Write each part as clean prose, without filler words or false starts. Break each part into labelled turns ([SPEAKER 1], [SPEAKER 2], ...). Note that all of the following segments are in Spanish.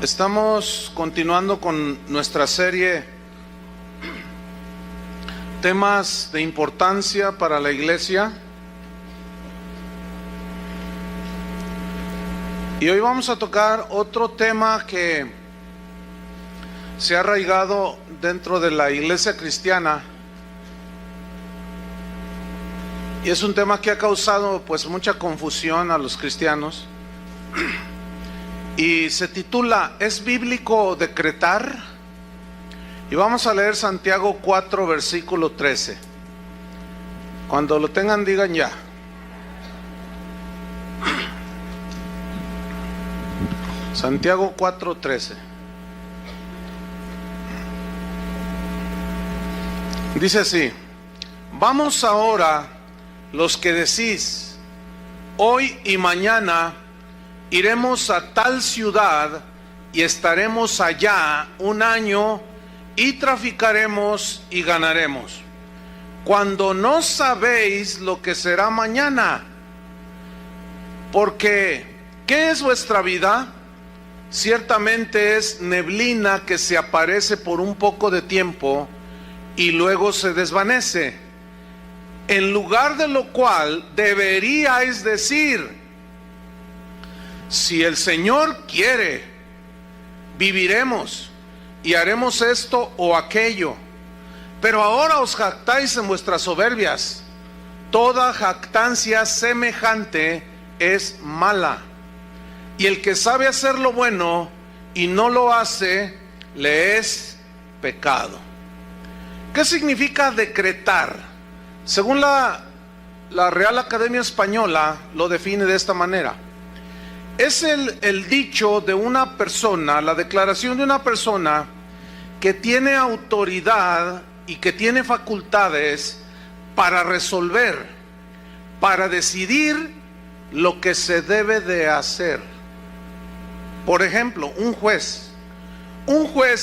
[SPEAKER 1] Estamos continuando con nuestra serie Temas de importancia para la iglesia. Y hoy vamos a tocar otro tema que se ha arraigado dentro de la iglesia cristiana. Y es un tema que ha causado pues mucha confusión a los cristianos. Y se titula ¿Es bíblico decretar? Y vamos a leer Santiago 4 versículo 13. Cuando lo tengan digan ya. Santiago 4:13. Dice así: vamos ahora los que decís, hoy y mañana iremos a tal ciudad y estaremos allá un año y traficaremos y ganaremos, cuando no sabéis lo que será mañana. Porque, ¿qué es vuestra vida? Ciertamente es neblina que se aparece por un poco de tiempo y luego se desvanece. En lugar de lo cual deberíais decir: si el Señor quiere, viviremos y haremos esto o aquello. Pero ahora os jactáis en vuestras soberbias. Toda jactancia semejante es mala. Y el que sabe hacer lo bueno y no lo hace, le es pecado. ¿Qué significa decretar? Según la Real Academia Española lo define de esta manera: es el dicho de una persona, la declaración de una persona que tiene autoridad y que tiene facultades para resolver, para decidir lo que se debe de hacer. Por ejemplo, un juez,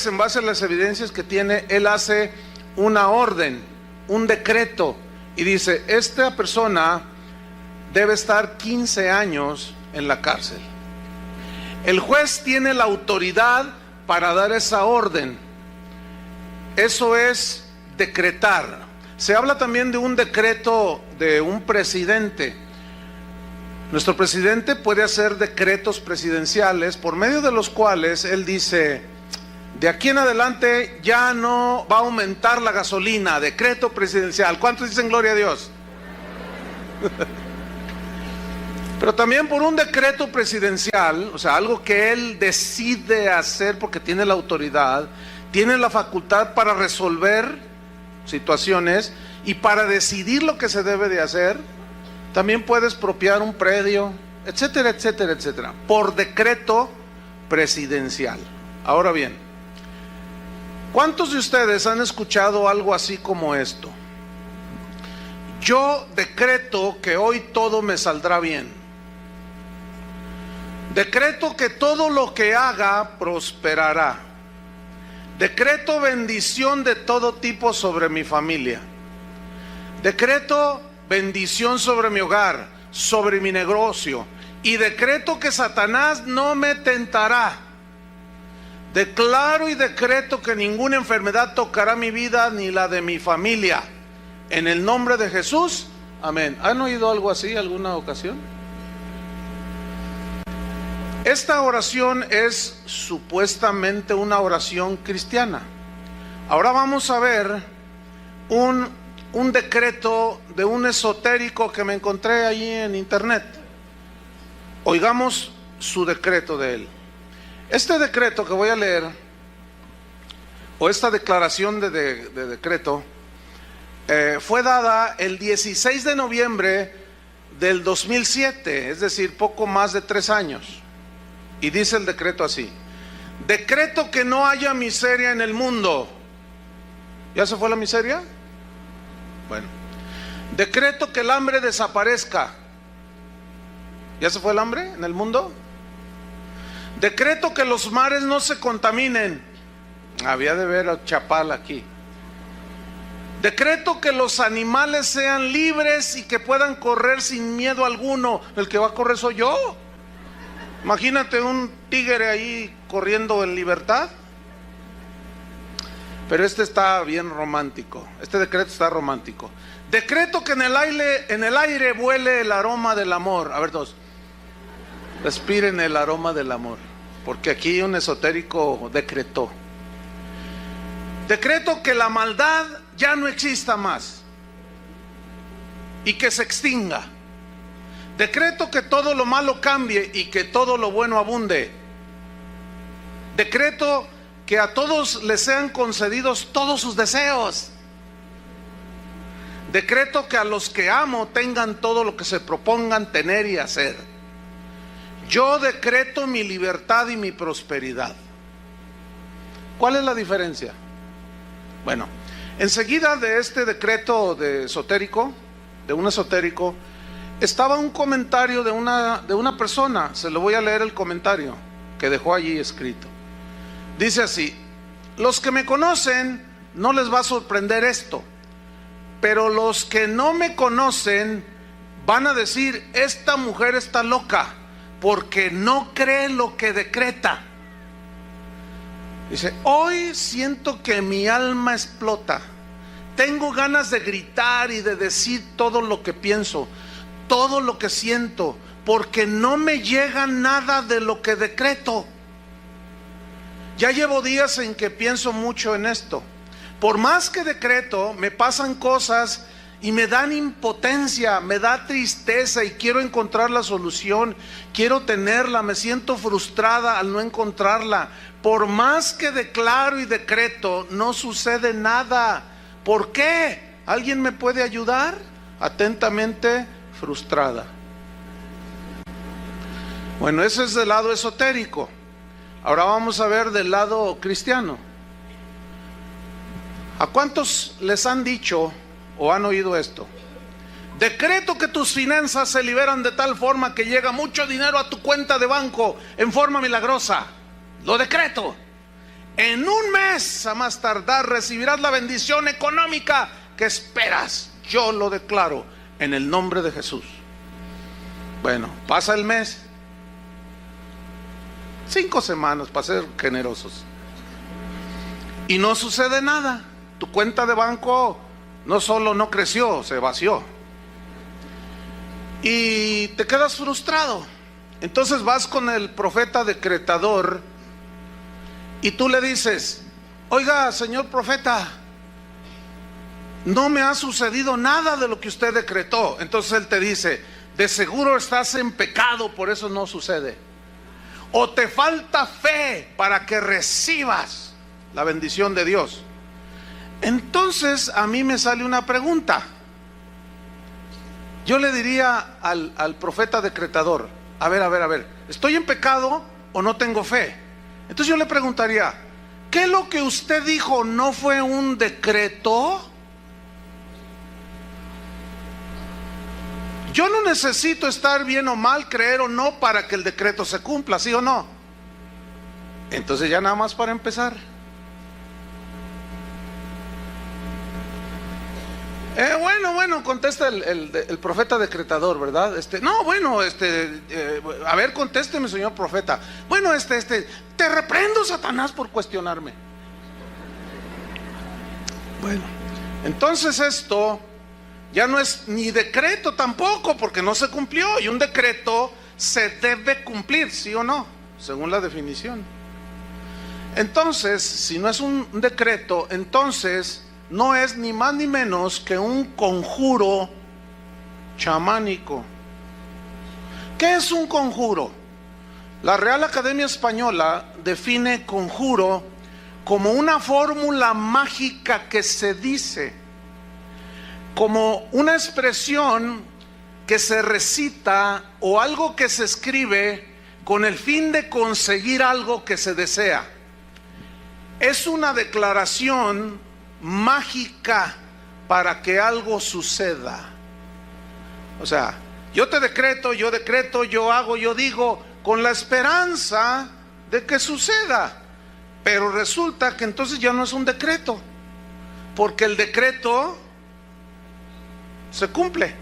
[SPEAKER 1] en base a las evidencias que tiene, él hace una orden, un decreto, y dice: esta persona debe estar 15 años en la cárcel. El juez tiene la autoridad para dar esa orden. Eso es decretar. Se habla también de un decreto de un presidente. Nuestro presidente puede hacer decretos presidenciales por medio de los cuales él dice: de aquí en adelante ya no va a aumentar la gasolina. Decreto presidencial. ¿Cuántos dicen gloria a Dios? Pero también por un decreto presidencial, o sea, algo que él decide hacer porque tiene la autoridad, tiene la facultad para resolver situaciones y para decidir lo que se debe de hacer. También puede expropiar un predio, etcétera, etcétera, etcétera, por decreto presidencial. Ahora bien, ¿cuántos de ustedes han escuchado algo así como esto? Yo decreto que hoy todo me saldrá bien. Decreto que todo lo que haga prosperará. Decreto bendición de todo tipo sobre mi familia. Decreto bendición sobre mi hogar, sobre mi negocio. Y decreto que Satanás no me tentará. Declaro y decreto que ninguna enfermedad tocará mi vida ni la de mi familia. En el nombre de Jesús, amén. ¿Han oído algo así alguna ocasión? Esta oración es supuestamente una oración cristiana. Ahora vamos a ver un decreto de un esotérico que me encontré allí en internet. Oigamos su decreto de él. Este decreto que voy a leer, o esta declaración de decreto, fue dada el 16 de noviembre del 2007, es decir, poco más de 3 años. Y dice el decreto así: decreto que no haya miseria en el mundo. ¿Ya se fue la miseria? Bueno. Decreto que el hambre desaparezca. ¿Ya se fue el hambre en el mundo? Decreto que los mares no se contaminen. Había de ver a Chapal aquí. Decreto que los animales sean libres y que puedan correr sin miedo alguno. El que va a correr soy yo. Imagínate un tigre ahí corriendo en libertad. Pero este está bien romántico. Este decreto está romántico. Decreto que en el aire vuele el aroma del amor. A ver, todos, respiren el aroma del amor, porque aquí un esotérico decretó. Decreto que la maldad ya no exista más y que se extinga. Decreto que todo lo malo cambie y que todo lo bueno abunde. Decreto que a todos les sean concedidos todos sus deseos. Decreto que a los que amo tengan todo lo que se propongan tener y hacer. Yo decreto mi libertad y mi prosperidad. ¿Cuál es la diferencia? Bueno, enseguida de este decreto de un esotérico, estaba un comentario de una persona. Se lo voy a leer el comentario que dejó allí escrito. Dice así: los que me conocen no les va a sorprender esto, pero los que no me conocen van a decir: esta mujer está loca, porque no cree lo que decreta. Dice: hoy siento que mi alma explota. Tengo ganas de gritar y de decir todo lo que pienso, todo lo que siento, porque no me llega nada de lo que decreto. Ya llevo días en que pienso mucho en esto. Por más que decreto, me pasan cosas y me dan impotencia, me da tristeza y quiero encontrar la solución, quiero tenerla, me siento frustrada al no encontrarla. Por más que declaro y decreto, no sucede nada. ¿Por qué? ¿Alguien me puede ayudar? Atentamente, frustrada. Bueno, ese es del lado esotérico. Ahora vamos a ver del lado cristiano. ¿A cuántos les han dicho o han oído esto? Decreto que tus finanzas se liberan de tal forma que llega mucho dinero a tu cuenta de banco en forma milagrosa. Lo decreto. En un mes, a más tardar, recibirás la bendición económica que esperas. Yo lo declaro en el nombre de Jesús. Bueno, pasa el mes. 5 semanas para ser generosos. Y no sucede nada. Tu cuenta de banco no solo no creció, se vació. Y te quedas frustrado. Entonces vas con el profeta decretador y tú le dices: oiga, señor profeta, no me ha sucedido nada de lo que usted decretó. Entonces él te dice: de seguro estás en pecado, por eso no sucede. O te falta fe para que recibas la bendición de Dios. Entonces a mí me sale una pregunta. Yo le diría al profeta decretador: a ver, ¿estoy en pecado o no tengo fe? Entonces yo le preguntaría: ¿qué lo que usted dijo no fue un decreto? Yo no necesito estar bien o mal, creer o no, para que el decreto se cumpla, ¿sí o no? Entonces ya nada más para empezar. Bueno, contesta el profeta decretador, ¿verdad? A ver, contésteme, señor profeta. Bueno, te reprendo, Satanás, por cuestionarme. Bueno, entonces esto ya no es ni decreto tampoco, porque no se cumplió. Y un decreto se debe cumplir, ¿sí o no? Según la definición. Entonces, si no es un decreto, entonces no es ni más ni menos que un conjuro chamánico. ¿Qué es un conjuro? La Real Academia Española define conjuro como una fórmula mágica que se dice, como una expresión que se recita o algo que se escribe con el fin de conseguir algo que se desea. Es una declaración mágica para que algo suceda. O sea, yo decreto, yo hago, yo digo, con la esperanza de que suceda. Pero resulta que entonces ya no es un decreto, porque el decreto se cumple.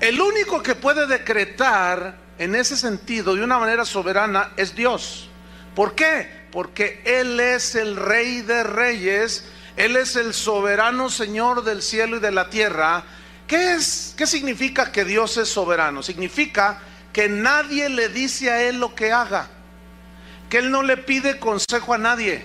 [SPEAKER 1] El único que puede decretar en ese sentido, de una manera soberana, es Dios. ¿Por qué? Porque Él es el Rey de Reyes, Él es el soberano Señor del cielo y de la tierra. ¿Qué significa que Dios es soberano? Significa que nadie le dice a Él lo que haga, que Él no le pide consejo a nadie,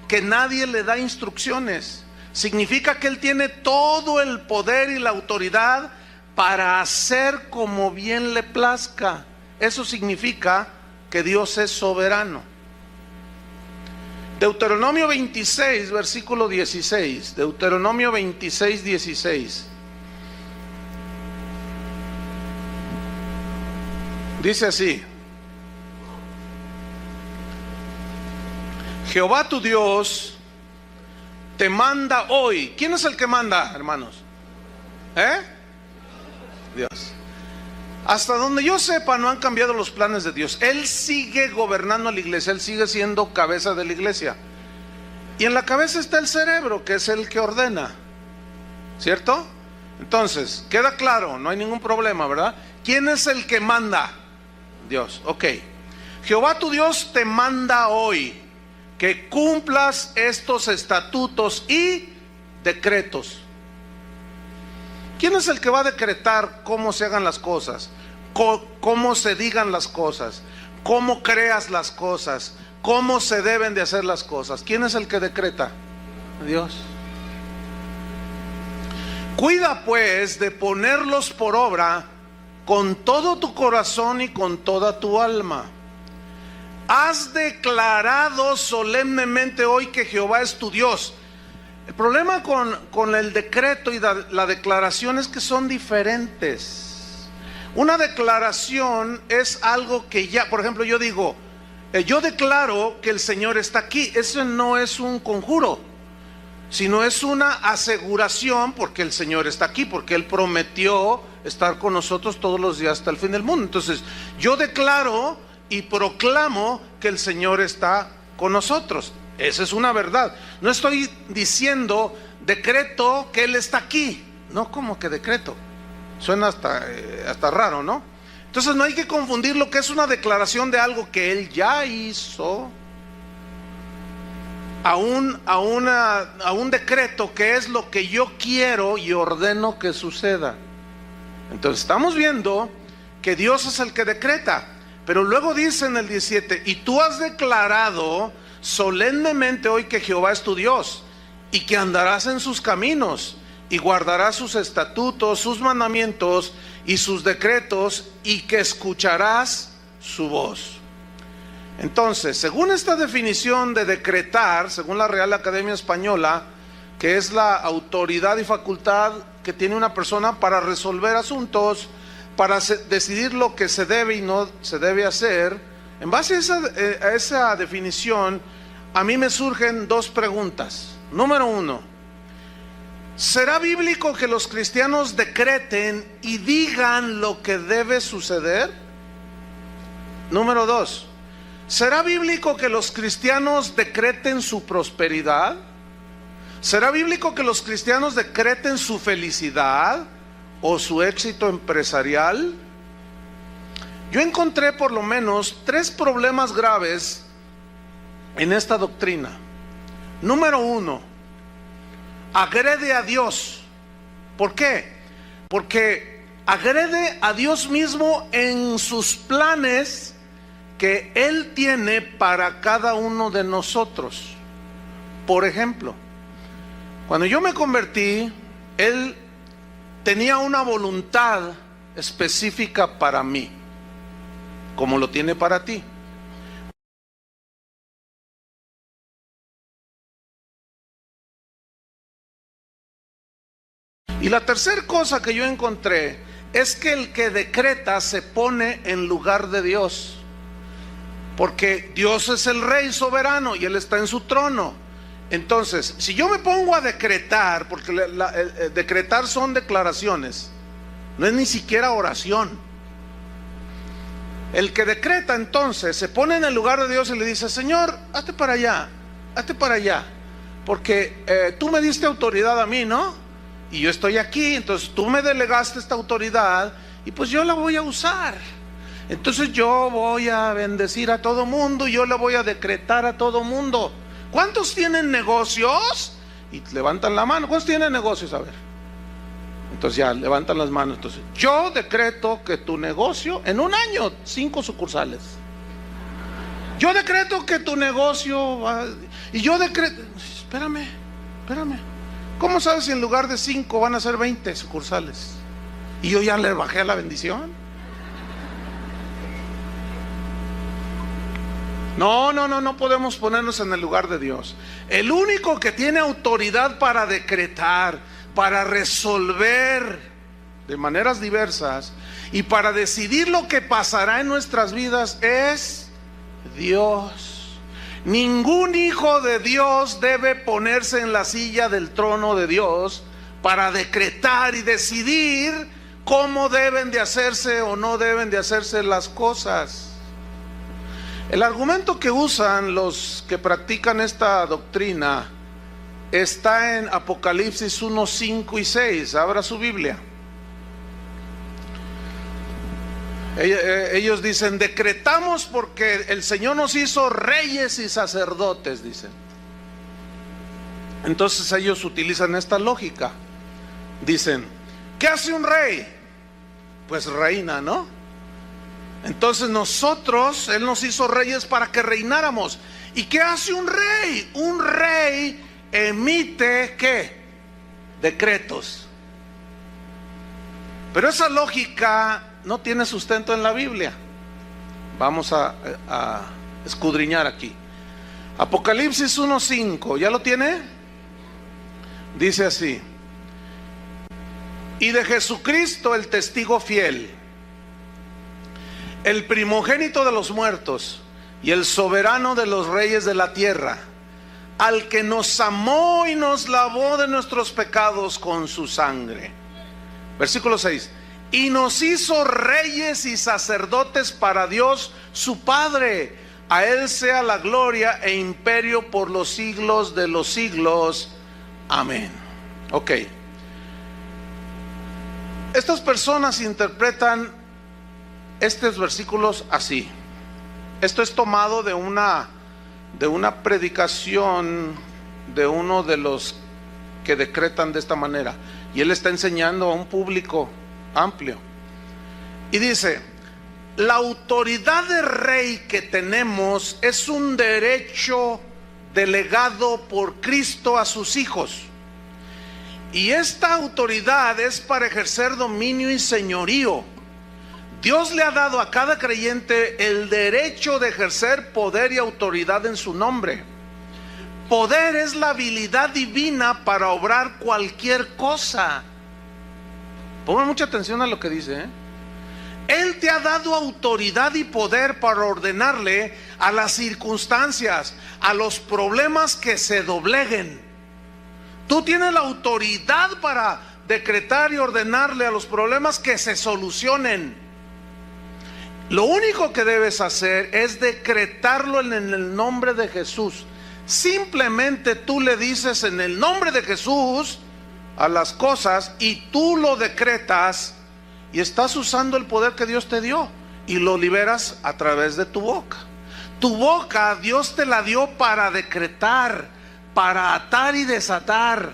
[SPEAKER 1] que nadie le da instrucciones. Significa que Él tiene todo el poder y la autoridad para hacer como bien le plazca. Eso significa que Dios es soberano. Deuteronomio 26, versículo 16. Deuteronomio 26, 16. Dice así: Jehová tu Dios te manda hoy. ¿Quién es el que manda, hermanos? Dios. Hasta donde yo sepa, no han cambiado los planes de Dios. Él sigue gobernando a la iglesia, Él sigue siendo cabeza de la iglesia. Y en la cabeza está el cerebro, que es el que ordena, ¿cierto? Entonces, queda claro, no hay ningún problema, ¿verdad? ¿Quién es el que manda? Dios. Ok. Jehová tu Dios te manda hoy que cumplas estos estatutos y decretos. ¿Quién es el que va a decretar cómo se hagan las cosas? Cómo se digan las cosas, cómo creas las cosas, cómo se deben de hacer las cosas. ¿Quién es el que decreta? Dios. Cuida pues de ponerlos por obra con todo tu corazón y con toda tu alma. Has declarado solemnemente hoy que Jehová es tu Dios. El problema con el decreto y la declaración es que son diferentes. Una declaración es algo que ya, por ejemplo, yo digo, yo declaro que el Señor está aquí. Eso no es un conjuro, sino es una aseguración, porque el Señor está aquí, porque Él prometió estar con nosotros todos los días hasta el fin del mundo. Entonces, yo declaro y proclamo que el Señor está con nosotros. Esa es una verdad. No estoy diciendo decreto que Él está aquí. No, ¿cómo que decreto? Suena hasta raro, ¿no? Entonces no hay que confundir lo que es una declaración de algo que Él ya hizo a un decreto que es lo que yo quiero y ordeno que suceda. Entonces estamos viendo que Dios es el que decreta. Pero luego dice en el 17: y tú has declarado solemnemente hoy que Jehová es tu Dios, y que andarás en sus caminos, y guardarás sus estatutos, sus mandamientos y sus decretos, y que escucharás su voz. Entonces, según esta definición de decretar, según la Real Academia Española, que es la autoridad y facultad que tiene una persona para resolver asuntos, para decidir lo que se debe y no se debe hacer, en base a esa definición, a mí me surgen dos preguntas. Número uno: ¿será bíblico que los cristianos decreten y digan lo que debe suceder? Número dos: ¿será bíblico que los cristianos decreten su prosperidad? ¿Será bíblico que los cristianos decreten su felicidad o su éxito empresarial? Yo encontré por lo menos 3 problemas graves en esta doctrina. Número 1, agrede a Dios. ¿Por qué? Porque agrede a Dios mismo en sus planes que Él tiene para cada uno de nosotros. Por ejemplo, cuando yo me convertí, Él tenía una voluntad específica para mí, como lo tiene para ti. Y la tercera cosa que yo encontré es que el que decreta se pone en lugar de Dios, porque Dios es el Rey soberano y Él está en su trono. Entonces, si yo me pongo a decretar, porque decretar son declaraciones, no es ni siquiera oración. El que decreta entonces se pone en el lugar de Dios y le dice: Señor, hazte para allá, porque tú me diste autoridad a mí, ¿no? Y yo estoy aquí, entonces tú me delegaste esta autoridad y pues yo la voy a usar. Entonces yo voy a bendecir a todo mundo y yo le voy a decretar a todo mundo. ¿Cuántos tienen negocios? Y levantan la mano. ¿Cuántos tienen negocios? A ver. Entonces ya levantan las manos. Entonces yo decreto que tu negocio en un año 5 sucursales. Yo decreto que tu negocio va, y yo decreto. Espérame. ¿Cómo sabes si en lugar de 5 van a ser 20 sucursales? Y yo ya le bajé a la bendición. No podemos ponernos en el lugar de Dios. El único que tiene autoridad para decretar, para resolver de maneras diversas y para decidir lo que pasará en nuestras vidas es Dios. Ningún hijo de Dios debe ponerse en la silla del trono de Dios para decretar y decidir cómo deben de hacerse o no deben de hacerse las cosas. El argumento que usan los que practican esta doctrina está en Apocalipsis 1, 5 y 6. Abra su Biblia. Ellos dicen: decretamos porque el Señor nos hizo reyes y sacerdotes, dicen. Entonces ellos utilizan esta lógica. Dicen: ¿qué hace un rey? Pues reina, ¿no? Entonces nosotros, Él nos hizo reyes para que reináramos. ¿Y qué hace un rey? Un rey emite, ¿qué? Decretos. Pero esa lógica no tiene sustento en la Biblia. Vamos a escudriñar aquí. Apocalipsis 1:5, ¿ya lo tiene? Dice así: y de Jesucristo, el testigo fiel, el primogénito de los muertos y el soberano de los reyes de la tierra, al que nos amó y nos lavó de nuestros pecados con su sangre. Versículo 6: y nos hizo reyes y sacerdotes para Dios su Padre. A Él sea la gloria e imperio por los siglos de los siglos. Amén. Ok. Estas personas interpretan estos versículos así. Esto es tomado de una predicación de uno de los que decretan de esta manera, y él está enseñando a un público amplio y dice: la autoridad de rey que tenemos es un derecho delegado por Cristo a sus hijos, y esta autoridad es para ejercer dominio y señorío. Dios le ha dado a cada creyente el derecho de ejercer poder y autoridad en su nombre. Poder es la habilidad divina para obrar cualquier cosa. Pongan mucha atención a lo que dice, ¿eh? Él te ha dado autoridad y poder para ordenarle a las circunstancias, a los problemas que se dobleguen. Tú tienes la autoridad para decretar y ordenarle a los problemas que se solucionen. Lo único que debes hacer es decretarlo en el nombre de Jesús. Simplemente tú le dices en el nombre de Jesús a las cosas y tú lo decretas, y estás usando el poder que Dios te dio y lo liberas a través de tu boca. Tu boca Dios te la dio para decretar, para atar y desatar.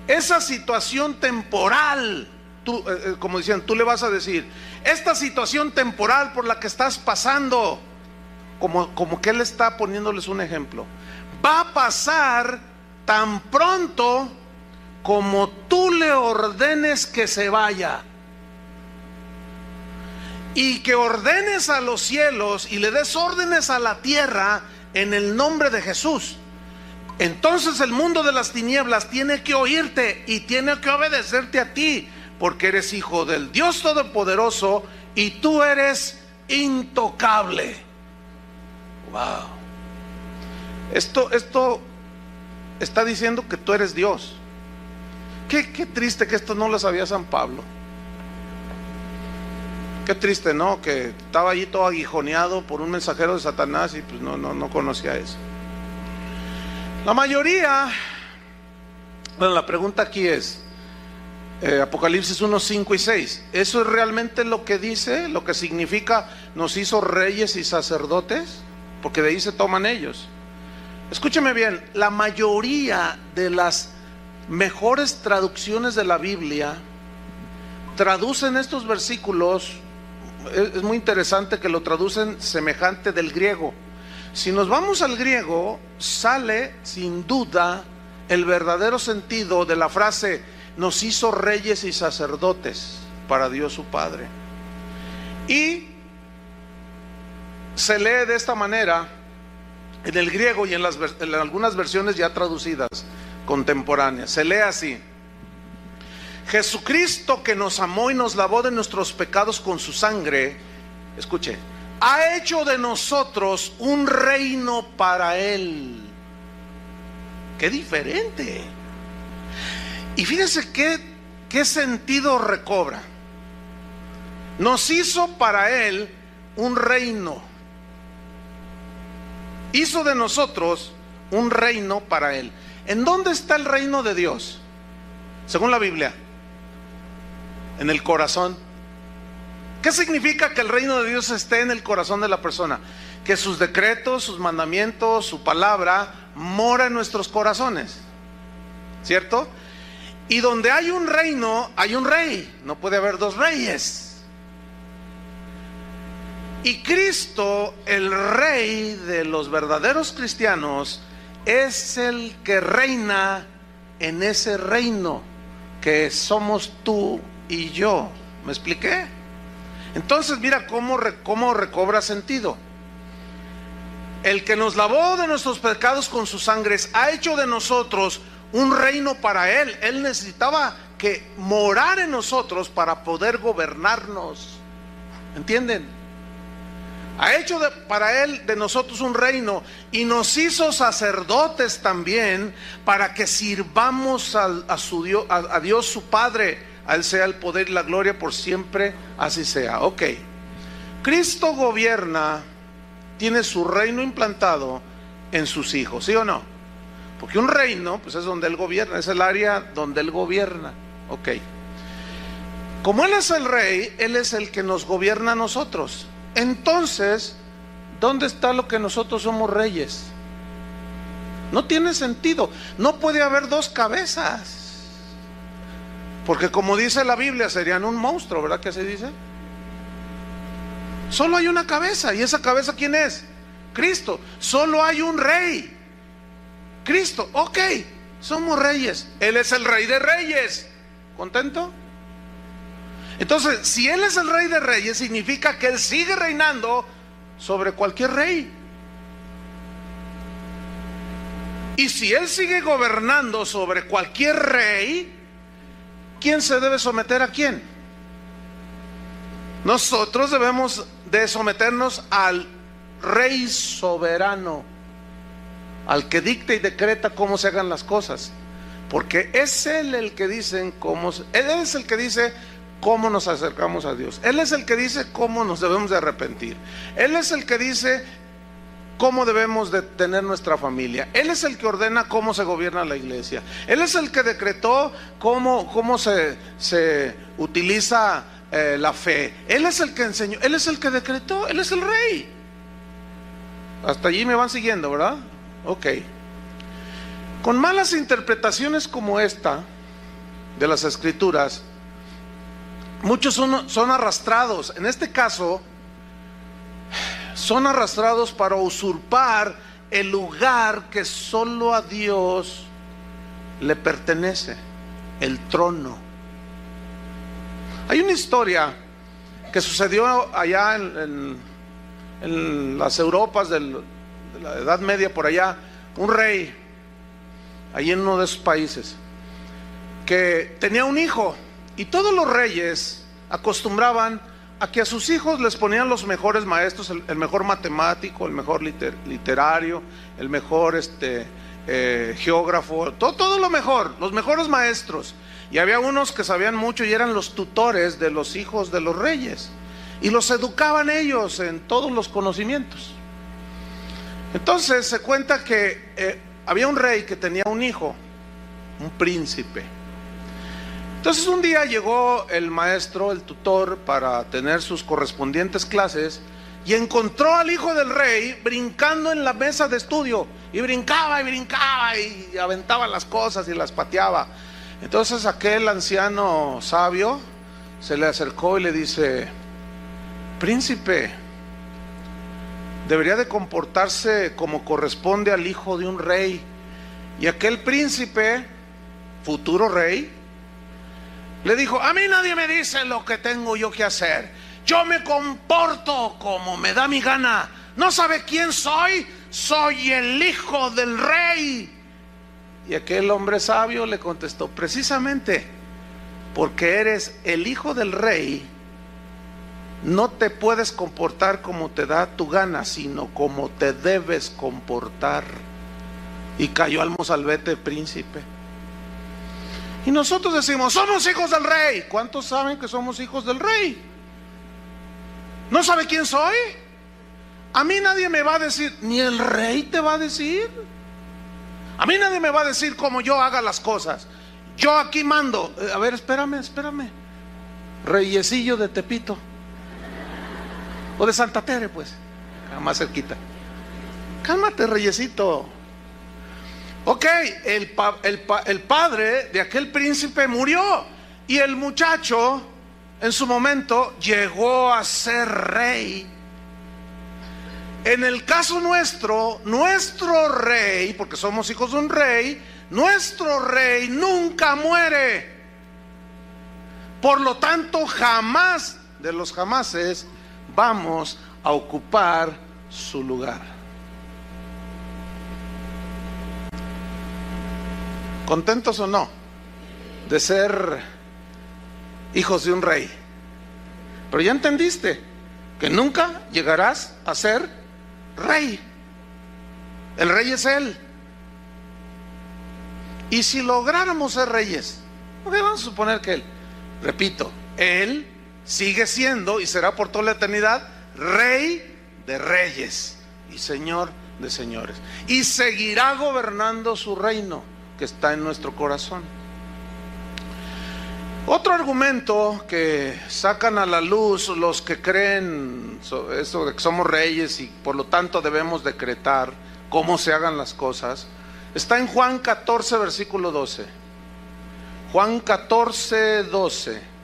[SPEAKER 1] Esa situación temporal, tú, como decían, tú le vas a decir: esta situación temporal por la que estás pasando, como que él está poniéndoles un ejemplo, va a pasar tan pronto como tú le ordenes que se vaya, y que ordenes a los cielos y le des órdenes a la tierra en el nombre de Jesús. Entonces el mundo de las tinieblas tiene que oírte y tiene que obedecerte a ti, porque eres hijo del Dios Todopoderoso y tú eres intocable. Wow. Esto está diciendo que tú eres Dios. Qué triste que esto no lo sabía San Pablo. Qué triste, ¿no? Que estaba allí todo aguijoneado por un mensajero de Satanás y pues no conocía eso. La mayoría, bueno, la pregunta aquí es: Apocalipsis 1, 5 y 6. ¿Eso es realmente lo que dice? ¿Lo que significa nos hizo reyes y sacerdotes? Porque de ahí se toman ellos. Escúcheme bien, la mayoría de las mejores traducciones de la Biblia traducen estos versículos. Es muy interesante que lo traducen semejante del griego. Si nos vamos al griego, sale sin duda el verdadero sentido de la frase nos hizo reyes y sacerdotes para Dios su Padre. Y se lee de esta manera en el griego y en algunas versiones ya traducidas contemporáneas. Se lee así: Jesucristo, que nos amó y nos lavó de nuestros pecados con su sangre, escuche, ha hecho de nosotros un reino para Él. ¡Qué diferente! Y fíjense qué sentido recobra. Nos hizo para Él un reino. Hizo de nosotros un reino para Él. ¿En dónde está el reino de Dios? Según la Biblia, en el corazón. ¿Qué significa que el reino de Dios esté en el corazón de la persona? Que sus decretos, sus mandamientos, su palabra mora en nuestros corazones, ¿cierto? Y donde hay un reino, hay un rey. No puede haber dos reyes. Y Cristo, el rey de los verdaderos cristianos, es el que reina en ese reino que somos tú y yo. ¿Me expliqué? Entonces mira cómo recobra sentido. El que nos lavó de nuestros pecados con sus sangres ha hecho de nosotros un reino para Él. Él necesitaba que morar en nosotros para poder gobernarnos. ¿Entienden? Ha hecho para Él de nosotros un reino y nos hizo sacerdotes también para que sirvamos a Dios su Padre. A Él sea el poder y la gloria por siempre, así sea. Ok, Cristo gobierna, tiene su reino implantado en sus hijos, ¿sí o no? Porque un reino, pues es donde Él gobierna, es el área donde Él gobierna. Ok, como Él es el rey, Él es el que nos gobierna a nosotros. Entonces, ¿dónde está lo que nosotros somos reyes? No tiene sentido. No puede haber dos cabezas, porque como dice la Biblia, serían un monstruo, ¿verdad que se dice? Solo hay una cabeza, y esa cabeza ¿quién es? Cristo. Solo hay un rey, Cristo. Ok, somos reyes. Él es el rey de reyes. ¿Contento? Entonces, si Él es el rey de reyes, significa que Él sigue reinando sobre cualquier rey. Y si Él sigue gobernando sobre cualquier rey, ¿quién se debe someter a quién? Nosotros debemos de someternos al rey soberano, al que dicta y decreta cómo se hagan las cosas, porque es Él el que dice Él es el que dice cómo nos acercamos a Dios. Él es el que dice cómo nos debemos de arrepentir. Él es el que dice cómo debemos de tener nuestra familia. Él es el que ordena cómo se gobierna la iglesia. Él es el que decretó cómo se utiliza la fe. Él es el que enseñó. Él es el que decretó. Él es el rey. Hasta allí me van siguiendo, ¿verdad? Ok. Con malas interpretaciones como esta de las escrituras, muchos son arrastrados. En este caso, son arrastrados para usurpar el lugar que solo a Dios le pertenece, el trono. Hay una historia que sucedió allá en las Europas de la Edad Media, por allá. Un rey, allí en uno de esos países, que tenía un hijo. Y todos los reyes acostumbraban a que a sus hijos les ponían los mejores maestros, el mejor matemático, el mejor literario, el mejor geógrafo, todo lo mejor, los mejores maestros. Y había unos que sabían mucho y eran los tutores de los hijos de los reyes, y los educaban ellos en todos los conocimientos. Entonces se cuenta que había un rey que tenía un hijo, un príncipe. Entonces un día llegó el maestro, el tutor, para tener sus correspondientes clases, y encontró al hijo del rey brincando en la mesa de estudio, y brincaba y aventaba las cosas y las pateaba. Entonces aquel anciano sabio se le acercó y le dice: príncipe, debería de comportarse como corresponde al hijo de un rey. Y aquel príncipe, futuro rey, le dijo: a mí nadie me dice lo que tengo yo que hacer. Yo me comporto como me da mi gana. ¿No sabe quién soy? Soy el hijo del rey. Y aquel hombre sabio le contestó: precisamente porque eres el hijo del rey, no te puedes comportar como te da tu gana, sino como te debes comportar. Y cayó al mozalbete príncipe. Y nosotros decimos: somos hijos del rey. ¿Cuántos saben que somos hijos del rey? ¿No sabe quién soy? A mí nadie me va a decir, ni el rey te va a decir. A mí nadie me va a decir cómo yo haga las cosas. Yo aquí mando. A ver, espérame. Reyesillo de Tepito. O de Santa Tere, pues. Más cerquita. Cálmate, reyesito. Ok, el padre de aquel príncipe murió. Y el muchacho, en su momento, llegó a ser rey. En el caso nuestro, nuestro rey, porque somos hijos de un rey, nuestro rey nunca muere. Por lo tanto, jamás de los jamases vamos a ocupar su lugar. ¿Contentos o no de ser hijos de un rey? Pero ya entendiste que nunca llegarás a ser rey. El rey es Él. Y si lográramos ser reyes, ¿ok? Vamos a suponer que Él, repito, Él sigue siendo y será por toda la eternidad Rey de reyes y Señor de señores, y seguirá gobernando su reino que está en nuestro corazón. Otro argumento que sacan a la luz los que creen eso de que somos reyes y por lo tanto debemos decretar cómo se hagan las cosas, está en Juan 14, versículo 12. Juan 14, 12.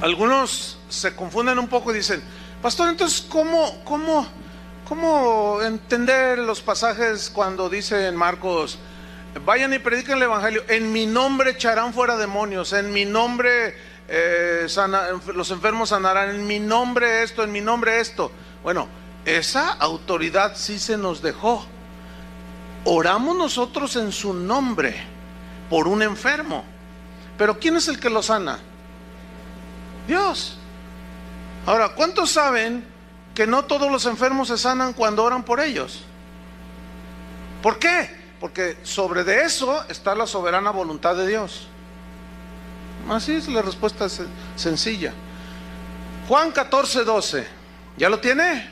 [SPEAKER 1] Algunos se confunden un poco y dicen: pastor, entonces ¿cómo entender los pasajes cuando dice en Marcos: vayan y prediquen el evangelio, en mi nombre echarán fuera demonios, en mi nombre los enfermos sanarán, en mi nombre esto, en mi nombre esto? Bueno, esa autoridad sí se nos dejó. Oramos nosotros en su nombre por un enfermo, pero ¿quién es el que lo sana? Dios. Ahora, ¿cuántos saben que no todos los enfermos se sanan cuando oran por ellos? ¿Por qué? Porque sobre de eso está la soberana voluntad de Dios. Así es, la respuesta es sencilla. Juan 14:12, ¿ya lo tiene?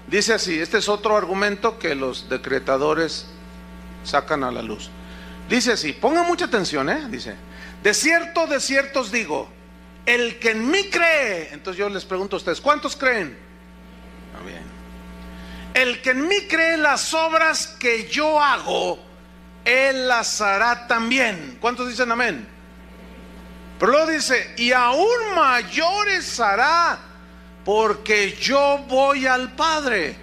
[SPEAKER 1] Dice así, este es otro argumento que los decretadores sacan a la luz. Dice así, pongan mucha atención, dice: de cierto os digo, el que en mí cree. Entonces yo les pregunto a ustedes, ¿cuántos creen? Bien. El que en mí cree, las obras que yo hago, él las hará también. ¿Cuántos dicen amén? Pero luego dice, y aún mayores hará, porque yo voy al Padre.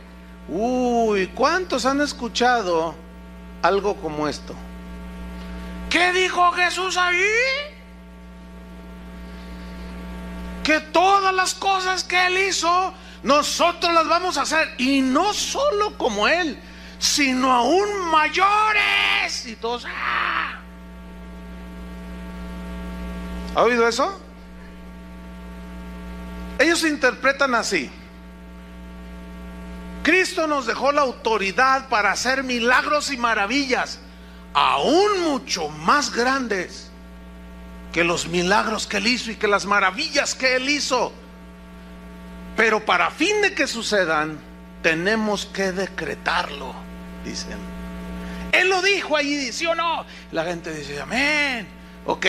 [SPEAKER 1] Uy, ¿cuántos han escuchado algo como esto? ¿Qué dijo Jesús ahí? Que todas las cosas que Él hizo, nosotros las vamos a hacer. Y no solo como Él, sino aún mayores. Y todos, ¡ah! ¿Ha oído eso? Ellos interpretan así: Cristo nos dejó la autoridad para hacer milagros y maravillas, aún mucho más grandes que los milagros que Él hizo y que las maravillas que Él hizo. Pero para fin de que sucedan, tenemos que decretarlo, dicen. Él lo dijo allí, ¿sí o no? La gente dice, amén. Ok,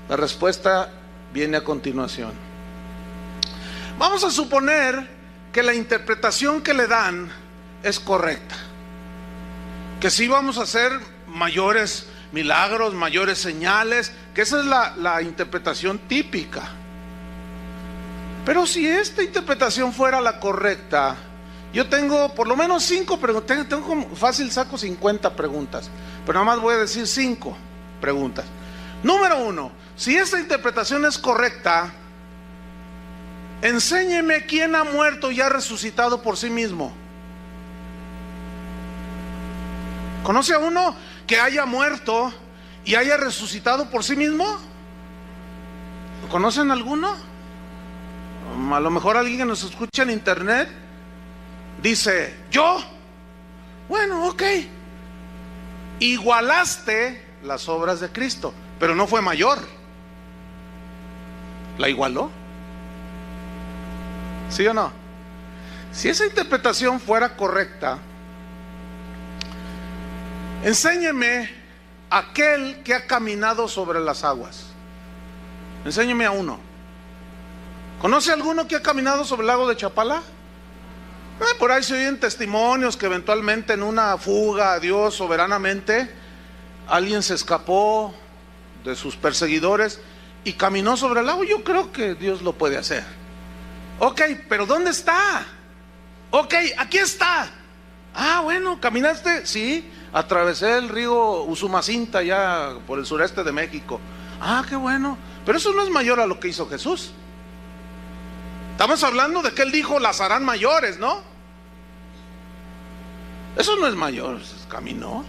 [SPEAKER 1] la respuesta viene a continuación. Vamos a suponer que la interpretación que le dan es correcta, que sí vamos a hacer mayores milagros, mayores señales, que esa es la interpretación típica. Pero si esta interpretación fuera la correcta, yo tengo por lo menos 5 preguntas. Tengo como fácil, saco 50 preguntas, pero nada más voy a decir 5 preguntas. Número 1, si esta interpretación es correcta, enséñeme quién ha muerto y ha resucitado por sí mismo. ¿Conoce a uno que haya muerto y haya resucitado por sí mismo? ¿Conocen alguno? A lo mejor alguien que nos escucha en internet dice, ¿yo? Bueno, ok. Igualaste las obras de Cristo, pero no fue mayor. ¿La igualó? ¿Sí o no? Si esa interpretación fuera correcta, enséñeme aquel que ha caminado sobre las aguas. Enséñeme a uno. ¿Conoce alguno que ha caminado sobre el lago de Chapala? Por ahí se oyen testimonios que eventualmente en una fuga a Dios soberanamente alguien se escapó de sus perseguidores y caminó sobre el lago. Yo creo que Dios lo puede hacer. Ok, pero ¿dónde está? Ok, aquí está. Ah, bueno, ¿caminaste? Sí, atravesé el río Usumacinta ya por el sureste de México. Ah, qué bueno. Pero eso no es mayor a lo que hizo Jesús. Estamos hablando de que Él dijo, las harán mayores, ¿no? Eso no es mayor, caminó.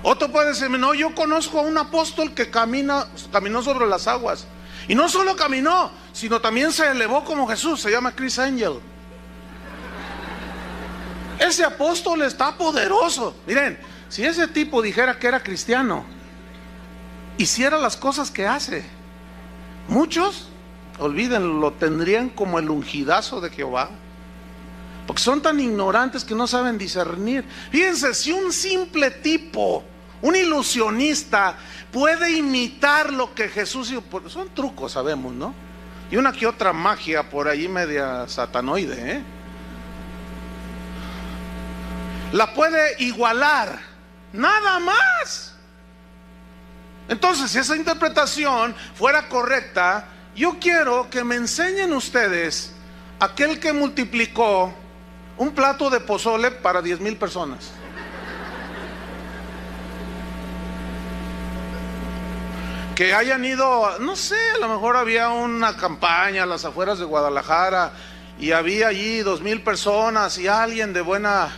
[SPEAKER 1] Otro puede decirme, no, yo conozco a un apóstol que caminó sobre las aguas. Y no solo caminó, sino también se elevó como Jesús. Se llama Chris Angel. Ese apóstol está poderoso. Miren, si ese tipo dijera que era cristiano, hiciera las cosas que hace, muchos, olvídenlo, lo tendrían como el ungidazo de Jehová, porque son tan ignorantes que no saben discernir. Fíjense, si un simple tipo, un ilusionista, puede imitar lo que Jesús hizo, son trucos, sabemos, ¿no? Y una que otra magia por ahí media satanoide, la puede igualar, nada más. Entonces, si esa interpretación fuera correcta, yo quiero que me enseñen ustedes aquel que multiplicó un plato de pozole para 10,000 personas. Que hayan ido, no sé, a lo mejor había una campaña a las afueras de Guadalajara y había allí 2,000 personas y alguien de buena,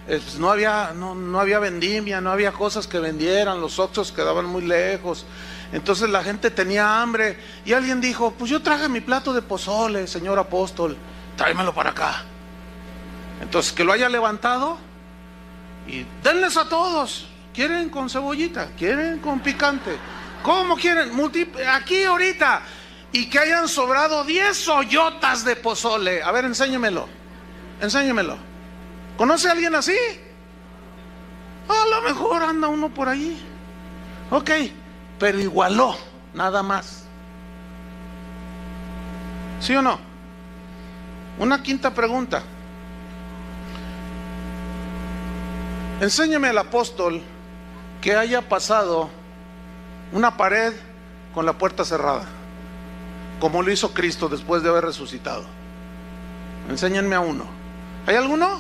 [SPEAKER 1] pues no había vendimia, no había cosas que vendieran, los oxxos quedaban muy lejos. Entonces la gente tenía hambre y alguien dijo, pues yo traje mi plato de pozole, señor apóstol, tráemelo para acá. Entonces que lo haya levantado y denles a todos. ¿Quieren con cebollita? ¿Quieren con picante? ¿Cómo quieren? Aquí ahorita. Y que hayan sobrado 10 ollotas de pozole. A ver, enséñemelo. ¿Conoce a alguien así? A lo mejor anda uno por ahí. Ok, pero igualó, nada más. ¿Sí o no? Una quinta pregunta. Enséñeme al apóstol que haya pasado una pared con la puerta cerrada, como lo hizo Cristo después de haber resucitado. Enséñenme a uno. ¿Hay alguno?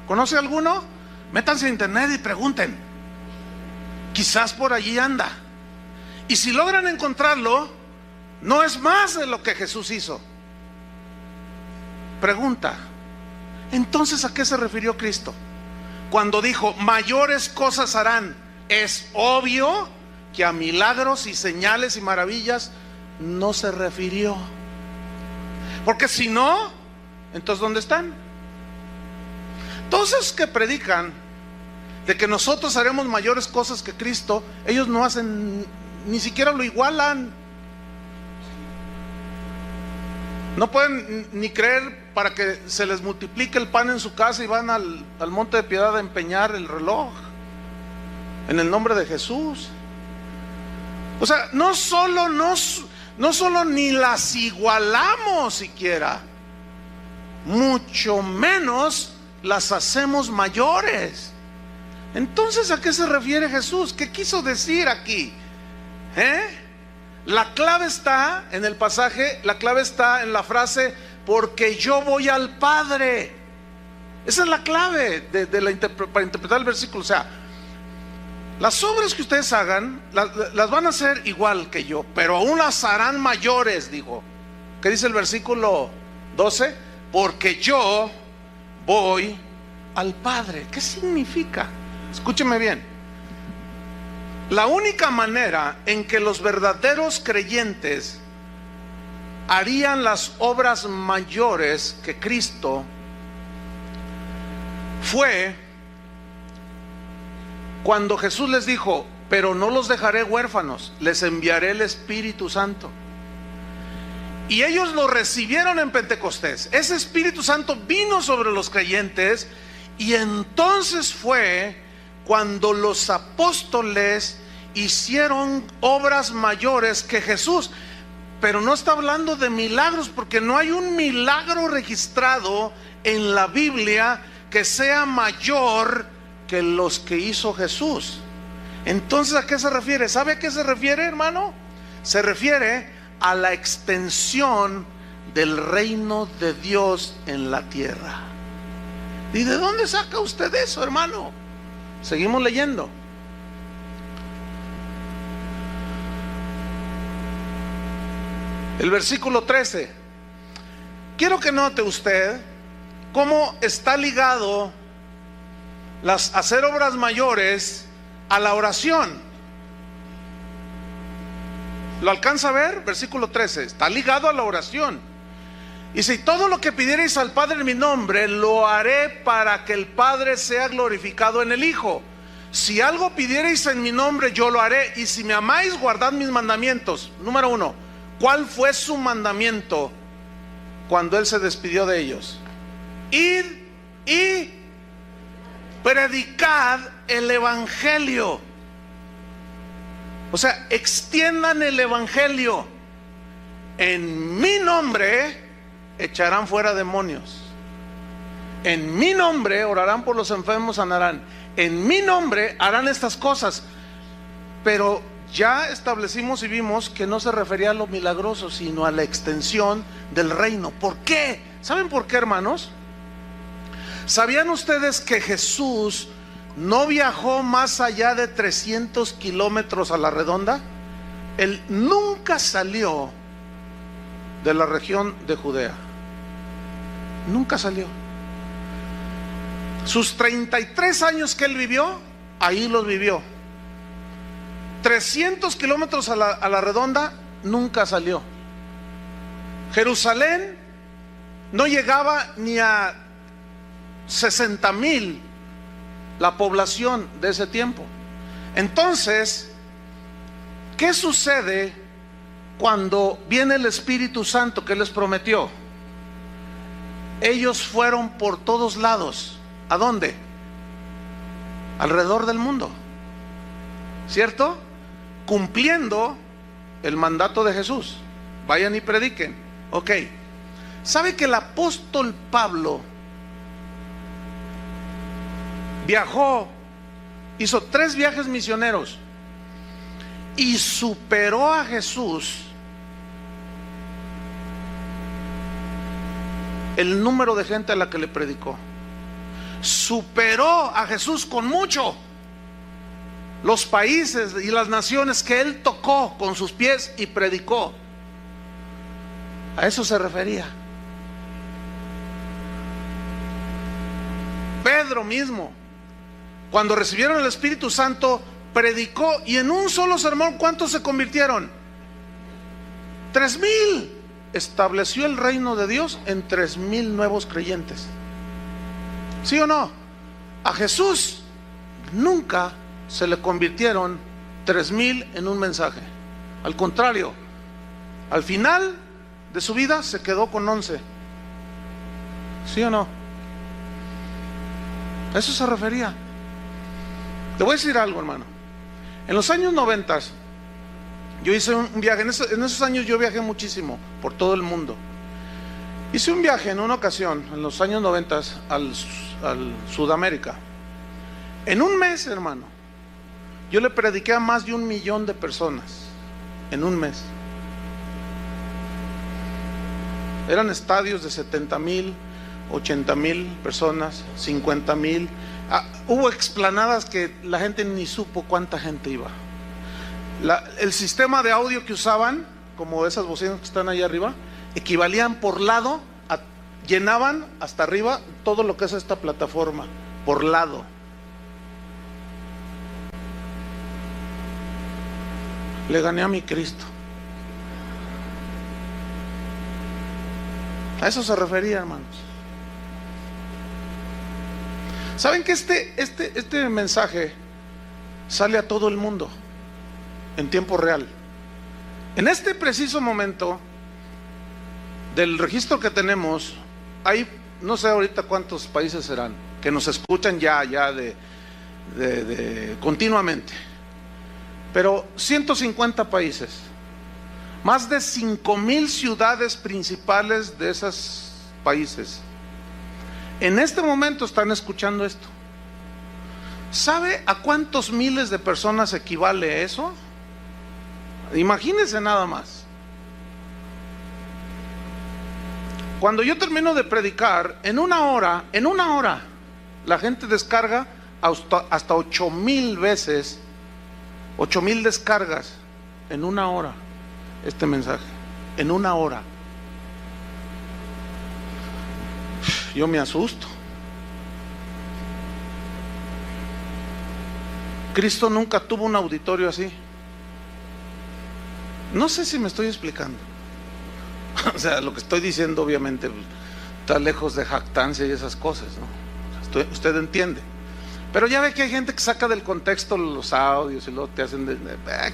[SPEAKER 1] ¿Conoce alguno? Métanse a internet y pregunten. Quizás por allí anda. Y si logran encontrarlo, no es más de lo que Jesús hizo. Pregunta: entonces, ¿a qué se refirió Cristo cuando dijo mayores cosas harán? Es obvio que a milagros y señales y maravillas no se refirió, porque si no, entonces ¿dónde están? Todos esos que predican de que nosotros haremos mayores cosas que Cristo, ellos no hacen, ni siquiera lo igualan. No pueden ni creer para que se les multiplique el pan en su casa y van al monte de Piedad a empeñar el reloj en el nombre de Jesús. O sea, no solo ni las igualamos siquiera, mucho menos las hacemos mayores. Entonces, ¿a qué se refiere Jesús? ¿Qué quiso decir aquí? La clave está en el pasaje, la clave está en la frase, porque yo voy al Padre. Esa es la clave para interpretar el versículo. O sea, las obras que ustedes hagan, las van a hacer igual que yo, pero aún las harán mayores, dijo. ¿Qué dice el versículo 12? Porque yo voy al Padre. ¿Qué significa? Escúcheme bien. La única manera en que los verdaderos creyentes harían las obras mayores que Cristo fue cuando Jesús les dijo: pero no los dejaré huérfanos, les enviaré el Espíritu Santo. Y ellos lo recibieron en Pentecostés. Ese Espíritu Santo vino sobre los creyentes, y entonces fue cuando los apóstoles hicieron obras mayores que Jesús. Pero no está hablando de milagros, porque no hay un milagro registrado en la Biblia que sea mayor que los que hizo Jesús. Entonces, ¿a qué se refiere? ¿Sabe a qué se refiere, hermano? Se refiere a la extensión del reino de Dios en la tierra. ¿Y de dónde saca usted eso, hermano? Seguimos leyendo. El versículo 13. Quiero que note usted cómo está ligado hacer obras mayores a la oración. ¿Lo alcanza a ver? Versículo 13. Está ligado a la oración. Y si todo lo que pidierais al Padre en mi nombre, lo haré para que el Padre sea glorificado en el Hijo. Si algo pidierais en mi nombre, yo lo haré. Y si me amáis, guardad mis mandamientos. Número 1. ¿Cuál fue su mandamiento cuando Él se despidió de ellos? Id y predicad el Evangelio. O sea, extiendan el Evangelio. En mi nombre echarán fuera demonios. En mi nombre orarán por los enfermos, sanarán. En mi nombre harán estas cosas. Pero ya establecimos y vimos que no se refería a lo milagroso, sino a la extensión del reino. ¿Por qué? ¿Saben por qué, hermanos? ¿Sabían ustedes que Jesús no viajó más allá de 300 kilómetros a la redonda? Él nunca salió de la región de Judea. Nunca salió. Sus 33 años que él vivió, ahí los vivió. 300 kilómetros a la redonda, nunca salió. Jerusalén no llegaba ni a 60,000 la población de ese tiempo. Entonces, ¿qué sucede cuando viene el Espíritu Santo que les prometió? Ellos fueron por todos lados. ¿A dónde? Alrededor del mundo, ¿cierto? Cumpliendo el mandato de Jesús. Vayan y prediquen. Ok. ¿Sabe que el apóstol Pablo viajó, hizo 3 viajes misioneros y superó a Jesús el número de gente a la que le predicó? Superó a Jesús con mucho los países y las naciones que él tocó con sus pies y predicó. A eso se refería. Pedro mismo, cuando recibieron el Espíritu Santo, predicó, y en un solo sermón, ¿cuántos se convirtieron? 3,000. Estableció el reino de Dios en 3,000 nuevos creyentes. ¿Sí o no? A Jesús nunca se le convirtieron 3,000 en un mensaje. Al contrario, al final de su vida se quedó con 11. ¿Sí o no? A eso se refería. Te voy a decir algo, hermano. En los años 90 yo hice un viaje. En esos años yo viajé muchísimo por todo el mundo. Hice un viaje en una ocasión, en los años 90, al Sudamérica. En un mes, hermano, yo le prediqué a más de 1,000,000 de personas. En un mes. Eran estadios de 70,000, 80,000 personas, 50,000. Hubo explanadas que la gente ni supo cuánta gente iba. El sistema de audio que usaban, como esas bocinas que están ahí arriba, equivalían por lado, llenaban hasta arriba todo lo que es esta plataforma, por lado. Le gané a mi Cristo. A eso se refería, hermanos. ¿Saben que este mensaje sale a todo el mundo en tiempo real? En este preciso momento, del registro que tenemos, hay, no sé ahorita cuántos países serán, que nos escuchan ya continuamente, pero 150 países, más de 5,000 ciudades principales de esos países. En este momento están escuchando esto. ¿Sabe a cuántos miles de personas equivale eso? Imagínense nada más. Cuando yo termino de predicar, en una hora, la gente descarga hasta 8,000 veces, 8,000 descargas en una hora este mensaje. En una hora. Yo me asusto. Cristo nunca tuvo un auditorio así. No sé si me estoy explicando. O sea, lo que estoy diciendo obviamente está lejos de jactancia y esas cosas, ¿no? Usted entiende. Pero ya ve que hay gente que saca del contexto los audios y luego te hacen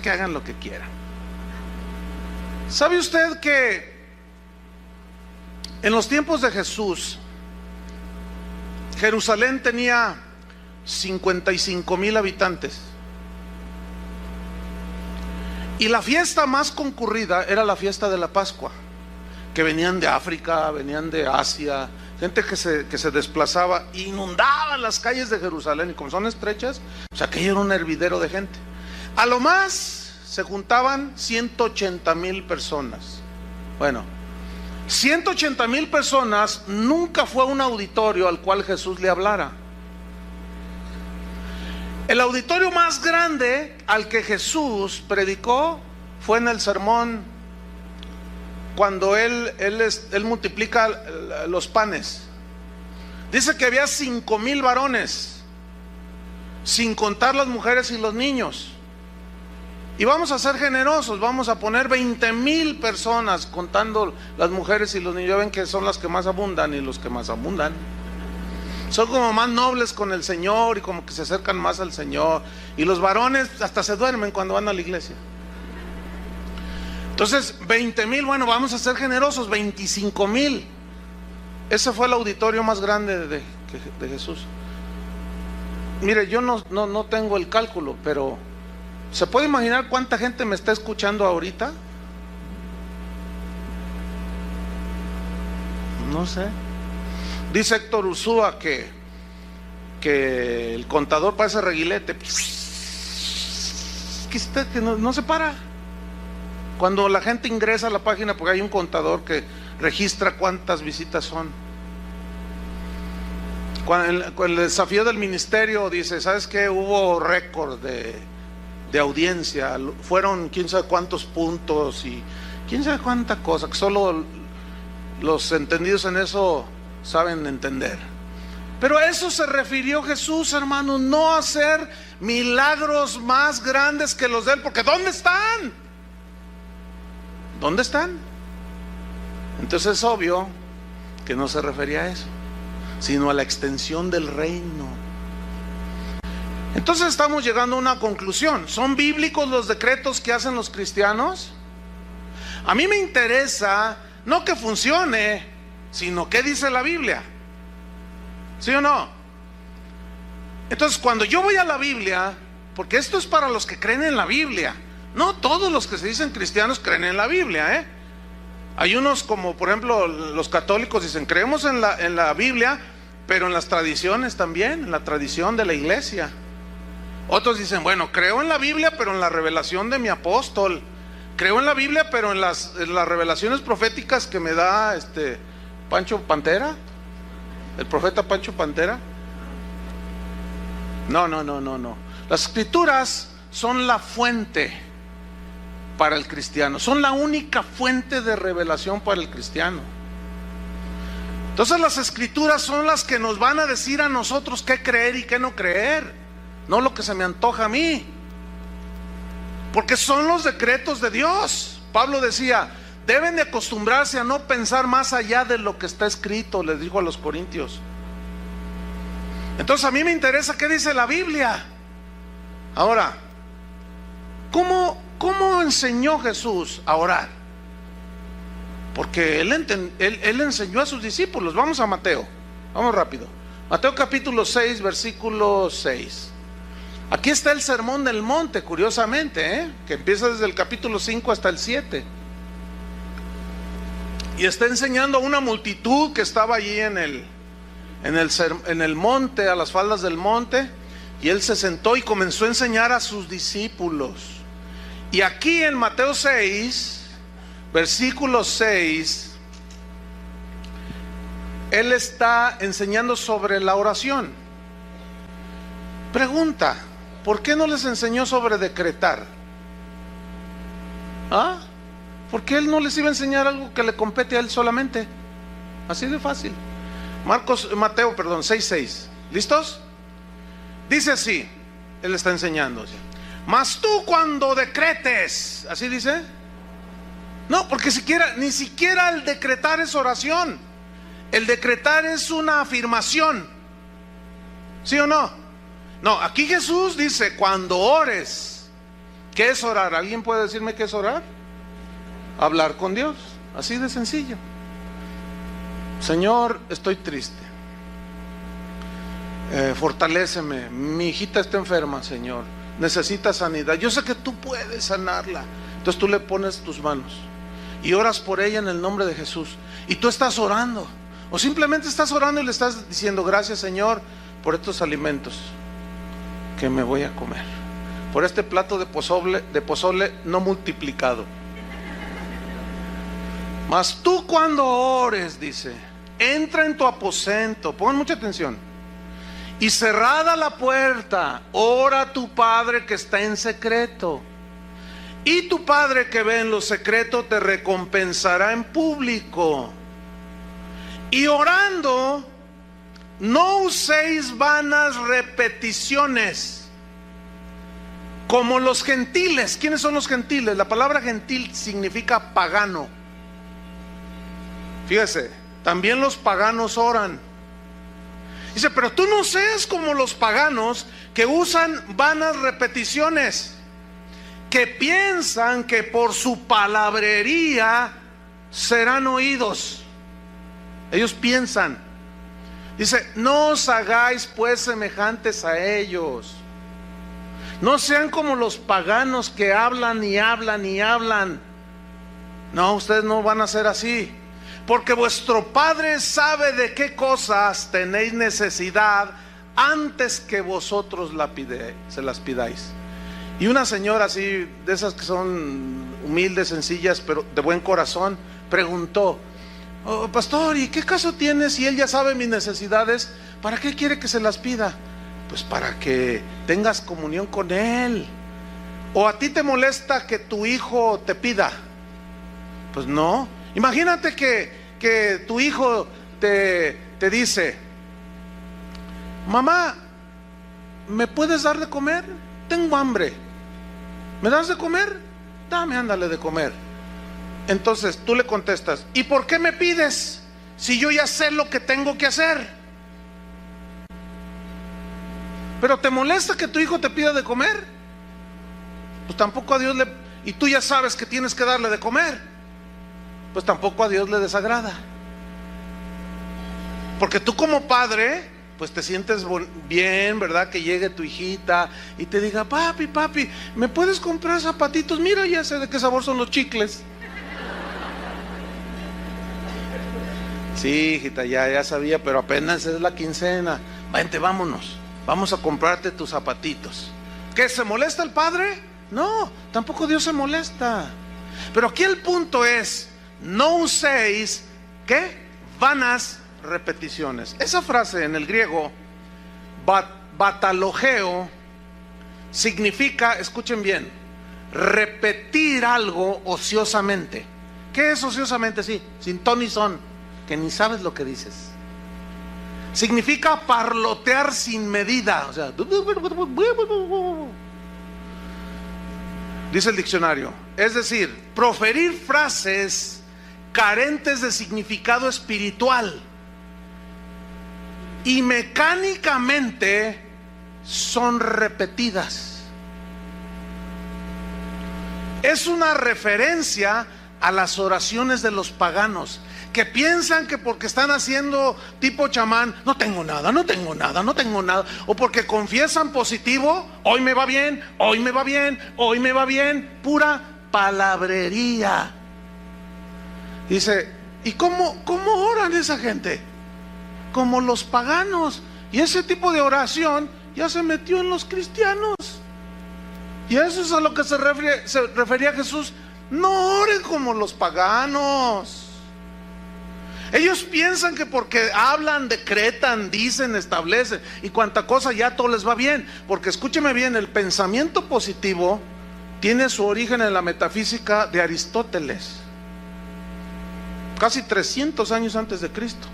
[SPEAKER 1] que hagan lo que quieran. ¿Sabe usted que en los tiempos de Jesús, Jerusalén tenía 55,000 habitantes? Y la fiesta más concurrida era la fiesta de la Pascua, que venían de África, venían de Asia, gente que se desplazaba, inundaban las calles de Jerusalén, y como son estrechas, o sea, aquello era un hervidero de gente. A lo más se juntaban 180,000 personas. Bueno, 180,000 personas nunca fue un auditorio al cual Jesús le hablara. El auditorio más grande al que Jesús predicó fue en el sermón, cuando él multiplica los panes. Dice que había 5,000 varones, sin contar las mujeres y los niños. Y vamos a ser generosos, vamos a poner 20,000 personas, contando las mujeres y los niños. Ya ven que son las que más abundan, y los que más abundan son como más nobles con el Señor, y como que se acercan más al Señor. Y los varones hasta se duermen cuando van a la iglesia. Entonces 20,000, bueno, vamos a ser generosos, 25,000. Ese fue el auditorio más grande de Jesús. Mire, yo no tengo el cálculo, pero ¿se puede imaginar cuánta gente me está escuchando ahorita? No sé. Dice Héctor Ursúa que el contador parece reguilete, que no se para. Cuando la gente ingresa a la página, porque hay un contador que registra cuántas visitas son. Con el desafío del ministerio, dice, ¿sabes qué? Hubo récord de audiencia, fueron quién sabe cuántos puntos y quién sabe cuánta cosa, que solo los entendidos en eso saben entender. Pero a eso se refirió Jesús, hermanos, no hacer milagros más grandes que los de él, porque ¿dónde están? ¿Dónde están? Entonces es obvio que no se refería a eso, sino a la extensión del reino. Entonces estamos llegando a una conclusión. ¿Son bíblicos los decretos que hacen los cristianos? A mí me interesa no que funcione, sino qué dice la Biblia. ¿Sí o no? Entonces, cuando yo voy a la Biblia, porque esto es para los que creen en la Biblia, no todos los que se dicen cristianos creen en la Biblia, ¿eh? Hay unos, como por ejemplo los católicos, dicen creemos en la Biblia, pero en las tradiciones también, en la tradición de la iglesia. Otros dicen, bueno, creo en la Biblia, pero en la revelación de mi apóstol. Creo en la Biblia, pero en las revelaciones proféticas que me da Pancho Pantera, el profeta Pancho Pantera. No. Las escrituras son la fuente para el cristiano, son la única fuente de revelación para el cristiano. Entonces las escrituras son las que nos van a decir a nosotros qué creer y qué no creer, no lo que se me antoja a mí, porque son los decretos de Dios. Pablo decía, deben de acostumbrarse a no pensar más allá de lo que está escrito, les dijo a los corintios. Entonces a mí me interesa qué dice la Biblia. Ahora, ¿cómo enseñó Jesús a orar? Porque él enseñó a sus discípulos. Vamos a Mateo, vamos rápido. Mateo capítulo 6, versículo 6. Aquí está el sermón del monte, curiosamente, que empieza desde el capítulo 5 hasta el 7. Y está enseñando a una multitud que estaba allí en el monte, a las faldas del monte. Y él se sentó y comenzó a enseñar a sus discípulos. Y aquí en Mateo 6, versículo 6, él está enseñando sobre la oración. Pregunta, ¿por qué no les enseñó sobre decretar? ¿Por qué él no les iba a enseñar algo que le compete a él solamente? Así de fácil. Mateo 6:6. ¿Listos? Dice así, él está enseñando. Mas tú cuando decretes, ¿así dice? No, porque ni siquiera el decretar es oración. El decretar es una afirmación. ¿Sí o no? No, aquí Jesús dice, cuando ores. ¿Qué es orar? ¿Alguien puede decirme qué es orar? Hablar con Dios, así de sencillo. Señor, estoy triste, fortaléceme, mi hijita está enferma, Señor, necesita sanidad, yo sé que tú puedes sanarla. Entonces tú le pones tus manos y oras por ella en el nombre de Jesús. Y tú estás orando, o simplemente estás orando y le estás diciendo, gracias Señor por estos alimentos que me voy a comer, por este plato de pozole no multiplicado. Mas tú cuando ores, dice, entra en tu aposento, pongan mucha atención, y cerrada la puerta, ora a tu Padre que está en secreto, y tu Padre que ve en lo secreto te recompensará en público. Y orando, no uséis vanas repeticiones como los gentiles. ¿Quiénes son los gentiles? La palabra gentil significa pagano. Fíjese, también los paganos oran. Dice, pero tú no seas como los paganos que usan vanas repeticiones, que piensan que por su palabrería serán oídos. Ellos piensan. Dice, no os hagáis pues semejantes a ellos. No sean como los paganos que hablan y hablan y hablan. No, ustedes no van a ser así. Porque vuestro Padre sabe de qué cosas tenéis necesidad antes que vosotros se las pidáis. Y una señora así, de esas que son humildes, sencillas, pero de buen corazón, preguntó: oh, pastor, ¿y qué caso tiene si él ya sabe mis necesidades? ¿Para qué quiere que se las pida? Pues para que tengas comunión con él. ¿O a ti te molesta que tu hijo te pida? Pues no. Imagínate que tu hijo te dice: mamá, ¿me puedes dar de comer? Tengo hambre. ¿Me das de comer? Dame, ándale de comer. Entonces tú le contestas: ¿y por qué me pides si yo ya sé lo que tengo que hacer? ¿Pero te molesta que tu hijo te pida de comer? Pues tampoco a Dios le... Y tú ya sabes que tienes que darle de comer. Pues tampoco a Dios le desagrada. Porque tú como padre, pues te sientes bien, ¿verdad? Que llegue tu hijita y te diga: papi, ¿me puedes comprar zapatitos? Mira, ya sé de qué sabor son los chicles. Sí, hijita, ya sabía, pero apenas es la quincena. Vente, vámonos, vamos a comprarte tus zapatitos. ¿Qué, se molesta el padre? No, tampoco Dios se molesta. Pero aquí el punto es: no uséis, ¿qué? Vanas repeticiones. Esa frase en el griego, batalogeo, significa, escuchen bien, repetir algo ociosamente. ¿Qué es ociosamente? Sí, sin ton ni son, que ni sabes lo que dices. Significa parlotear sin medida. O sea, dice el diccionario, es decir, proferir frases carentes de significado espiritual y mecánicamente son repetidas. Es una referencia a las oraciones de los paganos, que piensan que porque están haciendo tipo chamán, no tengo nada, o porque confiesan positivo, hoy me va bien, pura palabrería. Dice, ¿y cómo oran esa gente? Como los paganos. Y ese tipo de oración ya se metió en los cristianos. Y eso es a lo que se refería Jesús. No oren como los paganos. Ellos piensan que porque hablan, decretan, dicen, establecen y cuanta cosa, ya todo les va bien. Porque escúcheme bien, el pensamiento positivo tiene su origen en la metafísica de Aristóteles, casi 300 años antes de Cristo.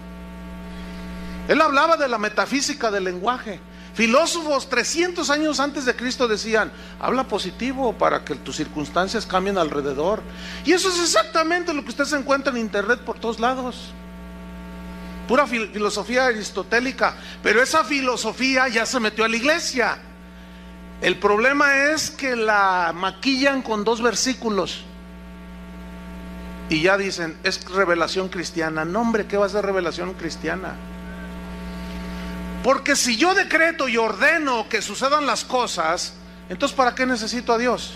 [SPEAKER 1] Él hablaba de la metafísica del lenguaje. Filósofos 300 años antes de Cristo decían: habla positivo para que tus circunstancias cambien alrededor. Y eso es exactamente lo que usted se encuentra en internet por todos lados. Pura filosofía aristotélica. Pero esa filosofía ya se metió a la iglesia. El problema es que la maquillan con 2 versículos y ya dicen: es revelación cristiana. No, hombre, ¿qué va a ser revelación cristiana? Porque si yo decreto y ordeno que sucedan las cosas, entonces ¿para qué necesito a Dios?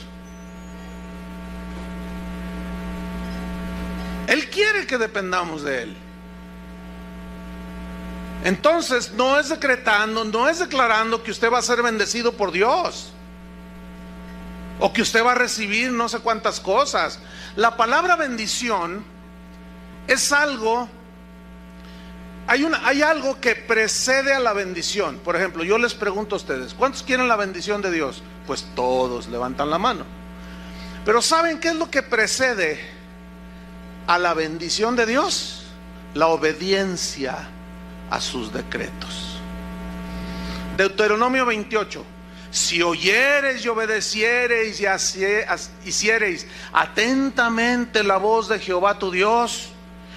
[SPEAKER 1] Él quiere que dependamos de Él. Entonces no es decretando, no es declarando que usted va a ser bendecido por Dios. o que usted va a recibir no sé cuántas cosas. La palabra bendición es algo, hay algo que precede a la bendición. Por ejemplo, yo les pregunto a ustedes, ¿cuántos quieren la bendición de Dios? Pues todos levantan la mano. Pero ¿saben qué es lo que precede a la bendición de Dios? La obediencia a sus decretos. Deuteronomio 28: si oyereis y obedeciereis y hiciereis atentamente la voz de Jehová tu Dios,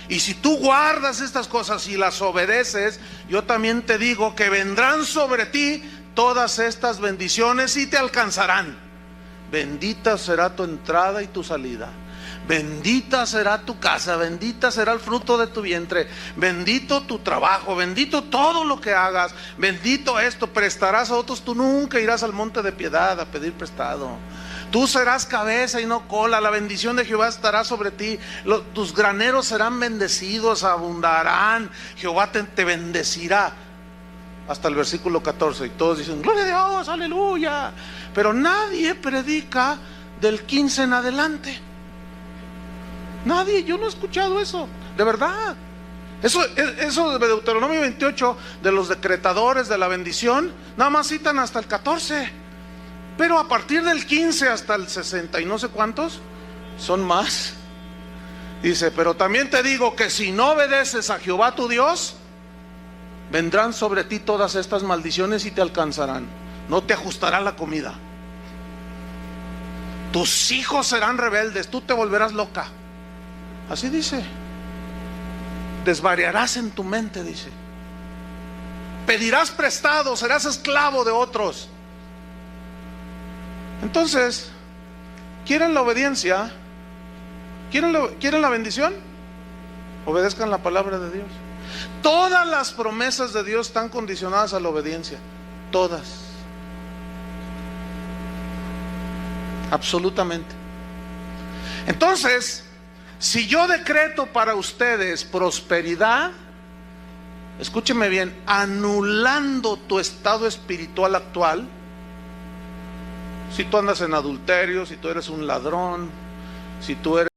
[SPEAKER 1] y si tú guardas estas cosas y las obedeces, yo también te digo que vendrán sobre ti todas estas bendiciones y te alcanzarán. Bendita será tu entrada y tu salida. Bendita será tu casa, bendita será el fruto de tu vientre, bendito tu trabajo, bendito todo lo que hagas, bendito esto, prestarás a otros, tú nunca irás al monte de piedad a pedir prestado. Tú serás cabeza y no cola, la bendición de Jehová estará sobre ti, tus graneros serán bendecidos, abundarán, Jehová te bendecirá. Hasta el versículo 14, y todos dicen, gloria a Dios, aleluya. Pero nadie predica del 15 en adelante. Nadie, yo no he escuchado eso, de verdad. Eso de Deuteronomio 28, de los decretadores de la bendición, nada más citan hasta el 14. Pero a partir del 15 hasta el 60 y no sé cuántos, son más. Dice, pero también te digo que si no obedeces a Jehová tu Dios, vendrán sobre ti todas estas maldiciones y te alcanzarán. No te ajustará la comida. Tus hijos serán rebeldes, tú te volverás loca. Así dice. Desvariarás en tu mente, dice. Pedirás prestado, serás esclavo de otros. Entonces, ¿quieren la obediencia? ¿Quieren la bendición? Obedezcan la palabra de Dios. Todas las promesas de Dios están condicionadas a la obediencia. Todas. Absolutamente. Entonces, si yo decreto para ustedes prosperidad, escúcheme bien, anulando tu estado espiritual actual, si tú andas en adulterio, si tú eres un ladrón, si tú eres